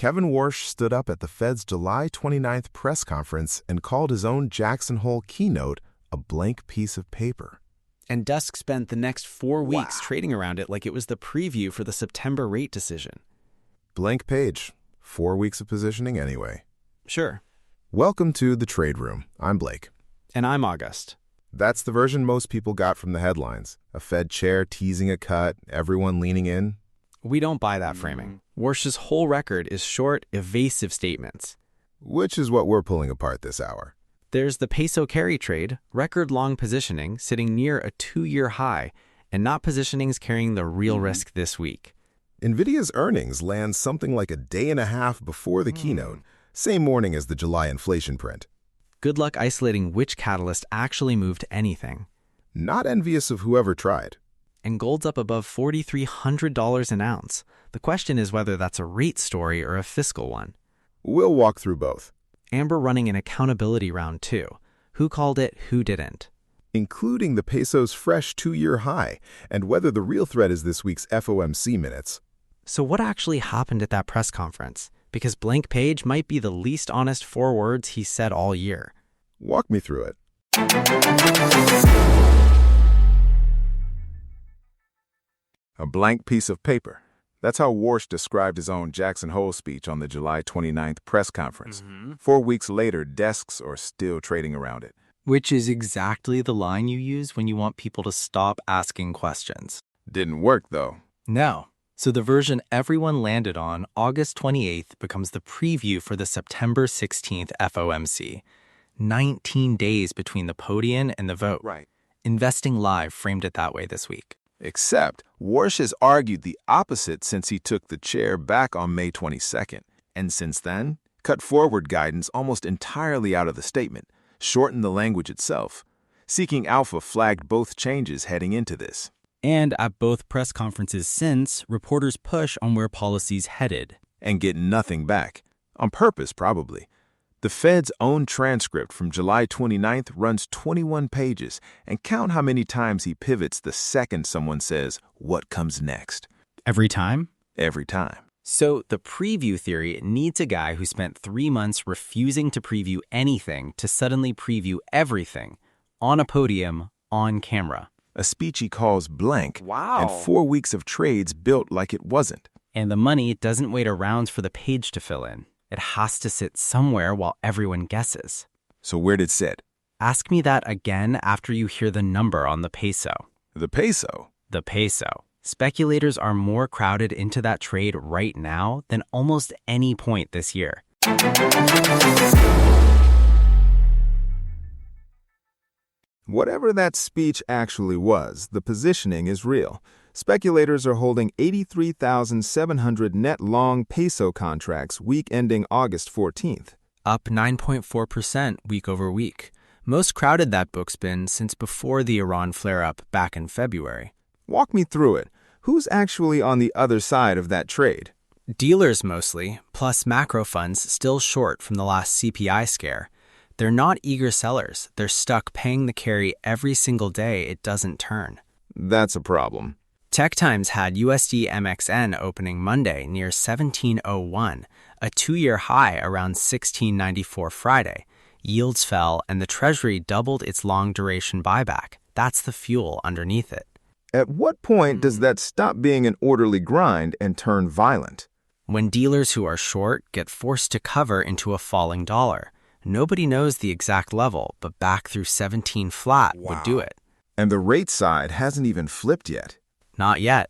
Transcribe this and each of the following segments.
Kevin Warsh stood up at the Fed's July 29th press conference and called his own Jackson Hole keynote a blank piece of paper. And Dusk spent the next 4 weeks trading around it like it was the preview for the September rate decision. Blank page. 4 weeks of positioning anyway. Sure. Welcome to The Trade Room. I'm Blake. And I'm August. That's the version most people got from the headlines. A Fed chair teasing a cut, everyone leaning in. We don't buy that framing. Warsh's whole record is short, evasive statements. Which is what we're pulling apart this hour. There's the peso carry trade, record-long positioning sitting near a 2-year high, and not positionings carrying the real risk this week. Nvidia's earnings land something like a day and a half before the keynote, same morning as the July inflation print. Good luck isolating which catalyst actually moved anything. Not envious of whoever tried. And gold's up above $4,300 an ounce. The question is whether that's a rate story or a fiscal one. We'll walk through both. Amber running an accountability round too. Who called it, who didn't? Including the peso's fresh 2-year high, and whether the real threat is this week's FOMC minutes. So what actually happened at that press conference? Because blank page might be the least honest 4 words he said all year. Walk me through it. A blank piece of paper. That's how Warsh described his own Jackson Hole speech on the July 29th press conference. 4 weeks later, desks are still trading around it. Which is exactly the line you use when you want people to stop asking questions. Didn't work, though. No. So the version everyone landed on, August 28th, becomes the preview for the September 16th FOMC. 19 days between the podium and the vote. Right. Investing Live framed it that way this week. Except, Warsh has argued the opposite since he took the chair back on May 22nd, and since then, cut forward guidance almost entirely out of the statement, shortened the language itself. Seeking Alpha flagged both changes heading into this. And at both press conferences since, reporters push on where policy's headed. And get nothing back. On purpose, probably. The Fed's own transcript from July 29th runs 21 pages, and count how many times he pivots the second someone says, "What comes next?" Every time? Every time. So the preview theory needs a guy who spent 3 months refusing to preview anything to suddenly preview everything, on a podium, on camera. A speech he calls blank, Wow. and 4 weeks of trades built like it wasn't. And the money doesn't wait around for the page to fill in. It has to sit somewhere while everyone guesses. So where'd it sit? Ask me that again after you hear the number on the peso. The peso. The peso. Speculators are more crowded into that trade right now than almost any point this year. Whatever that speech actually was, the positioning is real. Speculators are holding 83,700 net long peso contracts week ending August 14th. Up 9.4% week over week. Most crowded that book's been since before the Iran flare-up back in February. Walk me through it. Who's actually on the other side of that trade? Dealers mostly, plus macro funds still short from the last CPI scare. They're not eager sellers. They're stuck paying the carry every single day it doesn't turn. That's a problem. Tech Times had USD MXN opening Monday near 1701, a 2-year high around 1694 Friday. Yields fell and the Treasury doubled its long-duration buyback. That's the fuel underneath it. At what point does that stop being an orderly grind and turn violent? When dealers who are short get forced to cover into a falling dollar. Nobody knows the exact level, but back through 17 flat would do it. And the rate side hasn't even flipped yet. Not yet.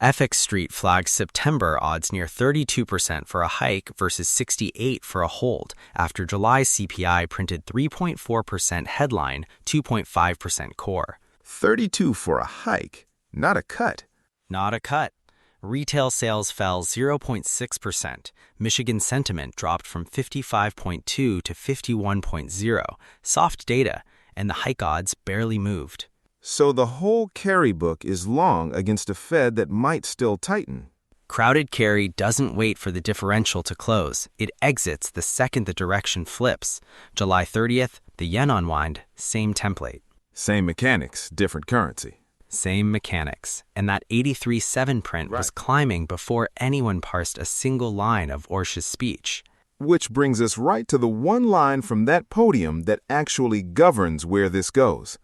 FX Street flags September odds near 32% for a hike versus 68% for a hold after July CPI printed 3.4% headline, 2.5% core. 32 for a hike, not a cut. Not a cut. Retail sales fell 0.6%. Michigan sentiment dropped from 55.2 to 51.0. Soft data, and the hike odds barely moved. So the whole carry book is long against a Fed that might still tighten. Crowded carry doesn't wait for the differential to close. It exits the second the direction flips. July 30th, the yen unwind, same template. Same mechanics, different currency. Same mechanics. And that 83.7 print was climbing before anyone parsed a single line of Warsh's speech. Which brings us right to the one line from that podium that actually governs where this goes.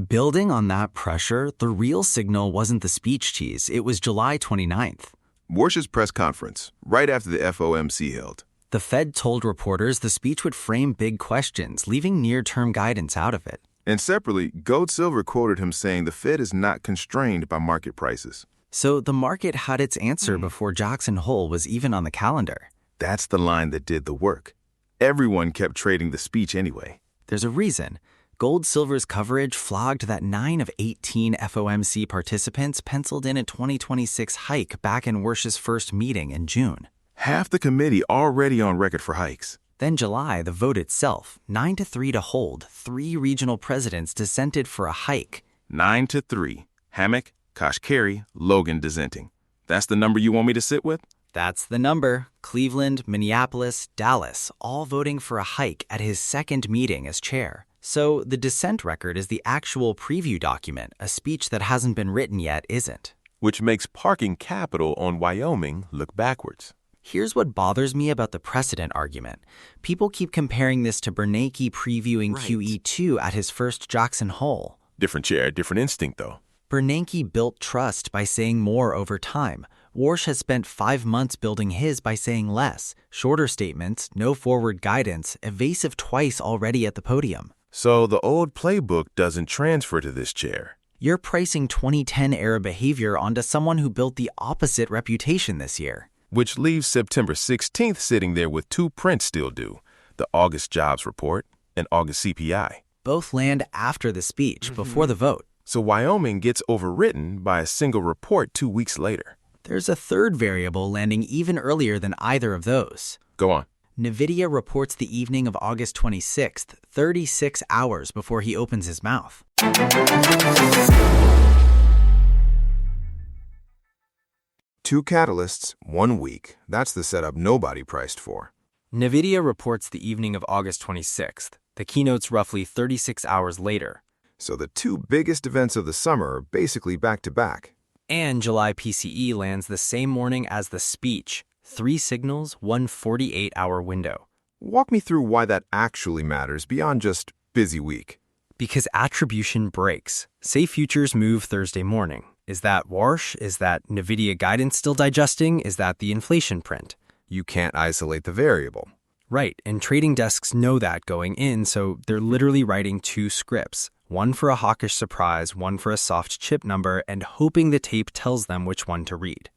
Building on that pressure, the real signal wasn't the speech tease, it was July 29th. Warsh's press conference, right after the FOMC held. The Fed told reporters the speech would frame big questions, leaving near-term guidance out of it. And separately, Gold Silver quoted him saying the Fed is not constrained by market prices. So the market had its answer before Jackson Hole was even on the calendar. That's the line that did the work. Everyone kept trading the speech anyway. There's a reason. Gold Silver's coverage flogged that 9 of 18 FOMC participants penciled in a 2026 hike back in Warsh's first meeting in June. Half the committee already on record for hikes. Then July, the vote itself, 9-3 to hold, 3 regional presidents dissented for a hike. 9-3. Hammack, Kashkari, Logan dissenting. That's the number you want me to sit with? That's the number. Cleveland, Minneapolis, Dallas, all voting for a hike at his second meeting as chair. So the dissent record is the actual preview document. A speech that hasn't been written yet isn't. Which makes parking capital on Wyoming look backwards. Here's what bothers me about the precedent argument. People keep comparing this to Bernanke previewing QE2 at his first Jackson Hole. Different chair, different instinct, though. Bernanke built trust by saying more over time. Warsh has spent 5 months building his by saying less. Shorter statements, no forward guidance, evasive twice already at the podium. So the old playbook doesn't transfer to this chair. You're pricing 2010-era behavior onto someone who built the opposite reputation this year. Which leaves September 16th sitting there with 2 prints still due, the August jobs report and August CPI. Both land after the speech, before the vote. So Wyoming gets overwritten by a single report 2 weeks later. There's a third variable landing even earlier than either of those. Go on. Nvidia reports the evening of August 26th, 36 hours before he opens his mouth. 2 catalysts, 1 week. That's the setup nobody priced for. Nvidia reports the evening of August 26th. The keynote's roughly 36 hours later. So the 2 biggest events of the summer are basically back-to-back. And July PCE lands the same morning as the speech. 3 signals, 1 48-hour window. Walk me through why that actually matters beyond just busy week. Because attribution breaks. Say futures move Thursday morning. Is that Warsh? Is that Nvidia guidance still digesting? Is that the inflation print? You can't isolate the variable. Right, and trading desks know that going in, so they're literally writing 2 scripts. One for a hawkish surprise, one for a soft chip number, and hoping the tape tells them which one to read.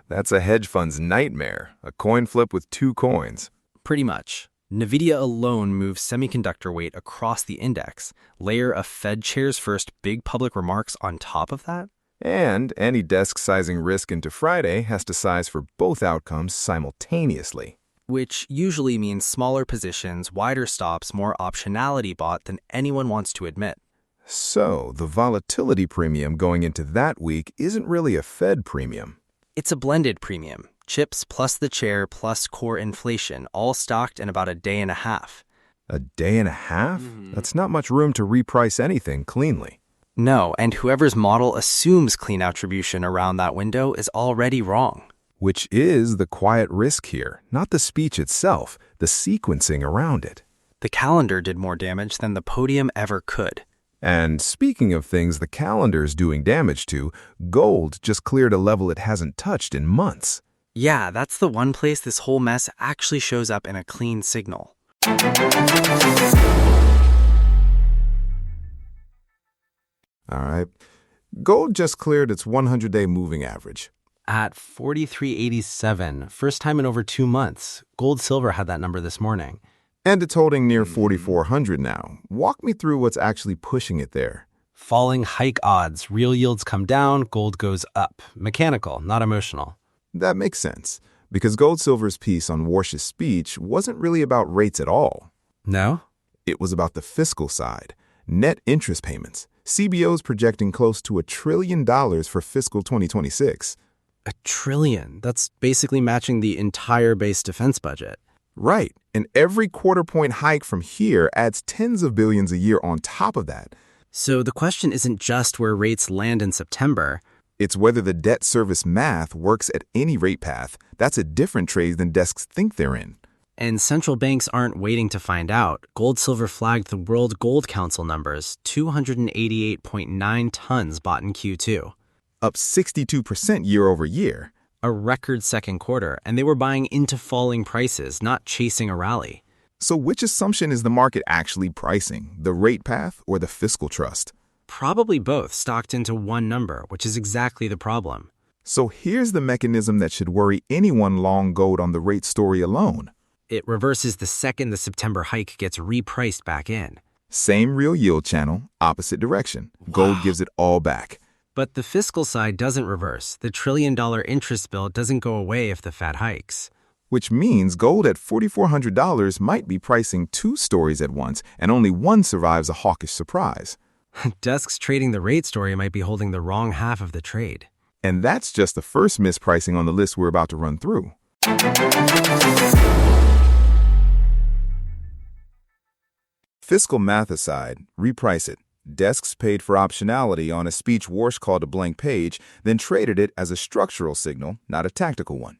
That's a hedge fund's nightmare, a coin flip with 2 coins. Pretty much. Nvidia alone moves semiconductor weight across the index. Layer a Fed chair's first big public remarks on top of that? And any desk sizing risk into Friday has to size for both outcomes simultaneously. Which usually means smaller positions, wider stops, more optionality bought than anyone wants to admit. So the volatility premium going into that week isn't really a Fed premium. It's a blended premium. Chips plus the chair plus core inflation, all stocked in about a day and a half. A day and a half? That's not much room to reprice anything cleanly. No, and whoever's model assumes clean attribution around that window is already wrong. Which is the quiet risk here, not the speech itself, the sequencing around it. The calendar did more damage than the podium ever could. And speaking of things the calendar's doing damage to, gold just cleared a level it hasn't touched in months. Yeah, that's the one place this whole mess actually shows up in a clean signal. All right. Gold just cleared its 100-day moving average. At 43.87, first time in over 2 months. Gold Silver had that number this morning. And it's holding near 4,400 now. Walk me through what's actually pushing it there. Falling hike odds. Real yields come down, gold goes up. Mechanical, not emotional. That makes sense, because Gold Silver's piece on Warsh's speech wasn't really about rates at all. No? It was about the fiscal side, net interest payments. CBO's projecting close to $1 trillion for fiscal 2026. $1 trillion. That's basically matching the entire base defense budget. Right, and every quarter-point hike from here adds tens of billions a year on top of that. So the question isn't just where rates land in September. It's whether the debt service math works at any rate path. That's a different trade than desks think they're in. And central banks aren't waiting to find out. Gold Silver flagged the World Gold Council numbers, 288.9 tons bought in Q2. Up 62% year over year. A record second quarter, and they were buying into falling prices, not chasing a rally. So which assumption is the market actually pricing, the rate path or the fiscal trust? Probably both stocked into one number, which is exactly the problem. So here's the mechanism that should worry anyone long gold on the rate story alone. It reverses the second the September hike gets repriced back in. Same real yield channel, opposite direction. Gold gives it all back. But the fiscal side doesn't reverse. The $1 trillion interest bill doesn't go away if the Fed hikes. Which means gold at $4,400 might be pricing two stories at once, and only one survives a hawkish surprise. Desks trading the rate story might be holding the wrong half of the trade. And that's just the first mispricing on the list we're about to run through. Fiscal math aside, reprice it. Desks paid for optionality on a speech Warsh called a blank page, then traded it as a structural signal, not a tactical one.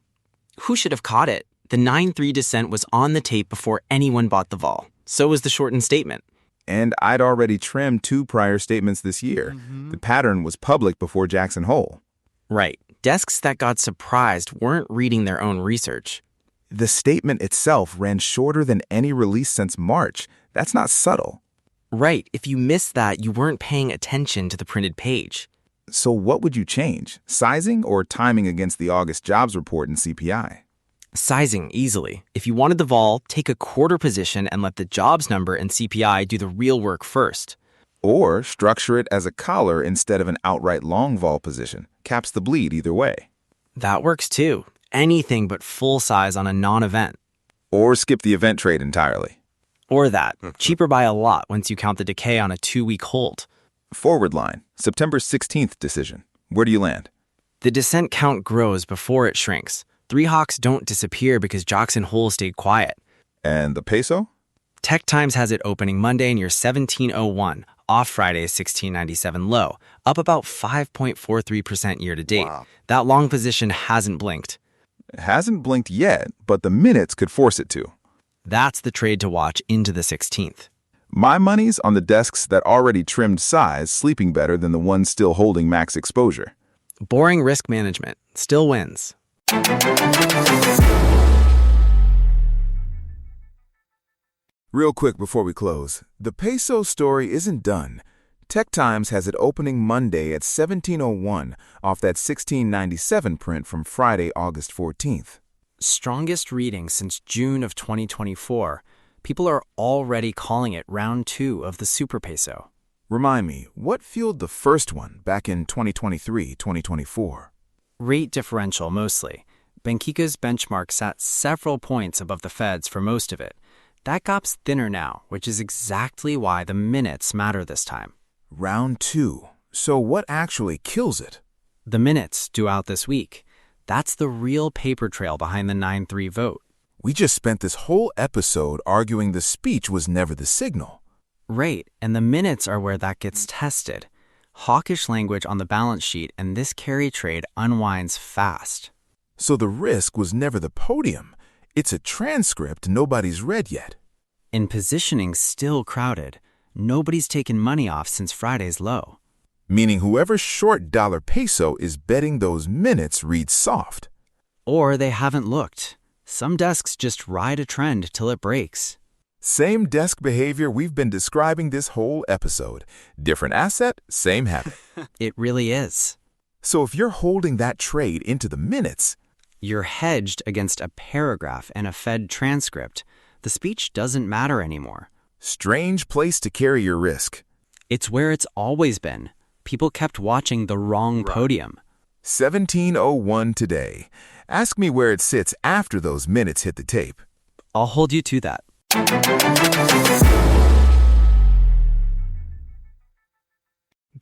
Who should have caught it? The 9-3 descent was on the tape before anyone bought the vol. So was the shortened statement. And I'd already trimmed two prior statements this year. The pattern was public before Jackson Hole. Right. Desks that got surprised weren't reading their own research. The statement itself ran shorter than any release since March. That's not subtle. Right. If you missed that, you weren't paying attention to the printed page. So what would you change? Sizing or timing against the August jobs report and CPI? Sizing, easily. If you wanted the vol, take a quarter position and let the jobs number and CPI do the real work first. Or structure it as a collar instead of an outright long vol position. Caps the bleed either way. That works too. Anything but full size on a non-event. Or skip the event trade entirely. Or that. Cheaper by a lot once you count the decay on a 2-week hold. Forward line, September 16th decision. Where do you land? The descent count grows before it shrinks. 3 hawks don't disappear because Jackson Hole stayed quiet. And the peso? Tech Times has it opening Monday near 1701, off Friday's 1697 low, up about 5.43% year to date. Wow. That long position hasn't blinked. It hasn't blinked yet, but the minutes could force it to. That's the trade to watch into the 16th. My money's on the desks that already trimmed size, sleeping better than the ones still holding max exposure. Boring risk management still wins. Real quick before we close, the peso story isn't done. Tech Times has it opening Monday at 1701 off that 1697 print from Friday, August 14th. Strongest reading since June of 2024. People are already calling it round 2 of the super peso. Remind me, what fueled the first one back in 2023, 2024? Rate differential mostly. Benkica's benchmark sat several points above the Fed's for most of it. That gap's thinner now, which is exactly why the minutes matter this time. Round 2. So what actually kills it? The minutes due out this week. That's the real paper trail behind the 9-3 vote. We just spent this whole episode arguing the speech was never the signal. Right, and the minutes are where that gets tested. Hawkish language on the balance sheet, and this carry trade unwinds fast. So the risk was never the podium. It's a transcript nobody's read yet. And positioning's still crowded. Nobody's taken money off since Friday's low. Meaning whoever's short dollar peso is betting those minutes read soft. Or they haven't looked. Some desks just ride a trend till it breaks. Same desk behavior we've been describing this whole episode. Different asset, same habit. It really is. So if you're holding that trade into the minutes, you're hedged against a paragraph and a Fed transcript. The speech doesn't matter anymore. Strange place to carry your risk. It's where it's always been. People kept watching the wrong podium. 1701 today. Ask me where it sits after those minutes hit the tape. I'll hold you to that.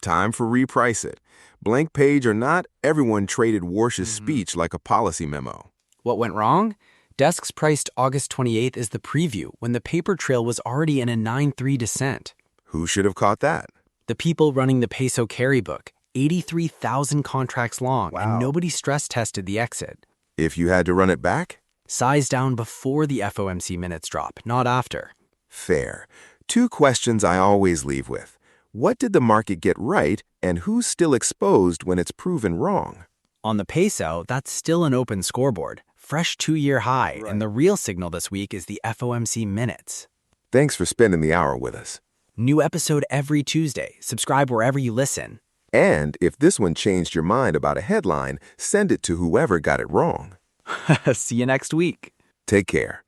Time for reprice it. Blank page or not, everyone traded Warsh's speech like a policy memo. What went wrong? Desks priced August 28th as the preview when the paper trail was already in a 9-3 descent. Who should have caught that? The people running the peso carry book, 83,000 contracts long, and nobody stress tested the exit. If you had to run it back? Size down before the FOMC minutes drop, not after. Fair. 2 questions I always leave with. What did the market get right, and who's still exposed when it's proven wrong? On the peso, that's still an open scoreboard, fresh 2-year high, and the real signal this week is the FOMC minutes. Thanks for spending the hour with us. New episode every Tuesday. Subscribe wherever you listen. And if this one changed your mind about a headline, send it to whoever got it wrong. See you next week. Take care.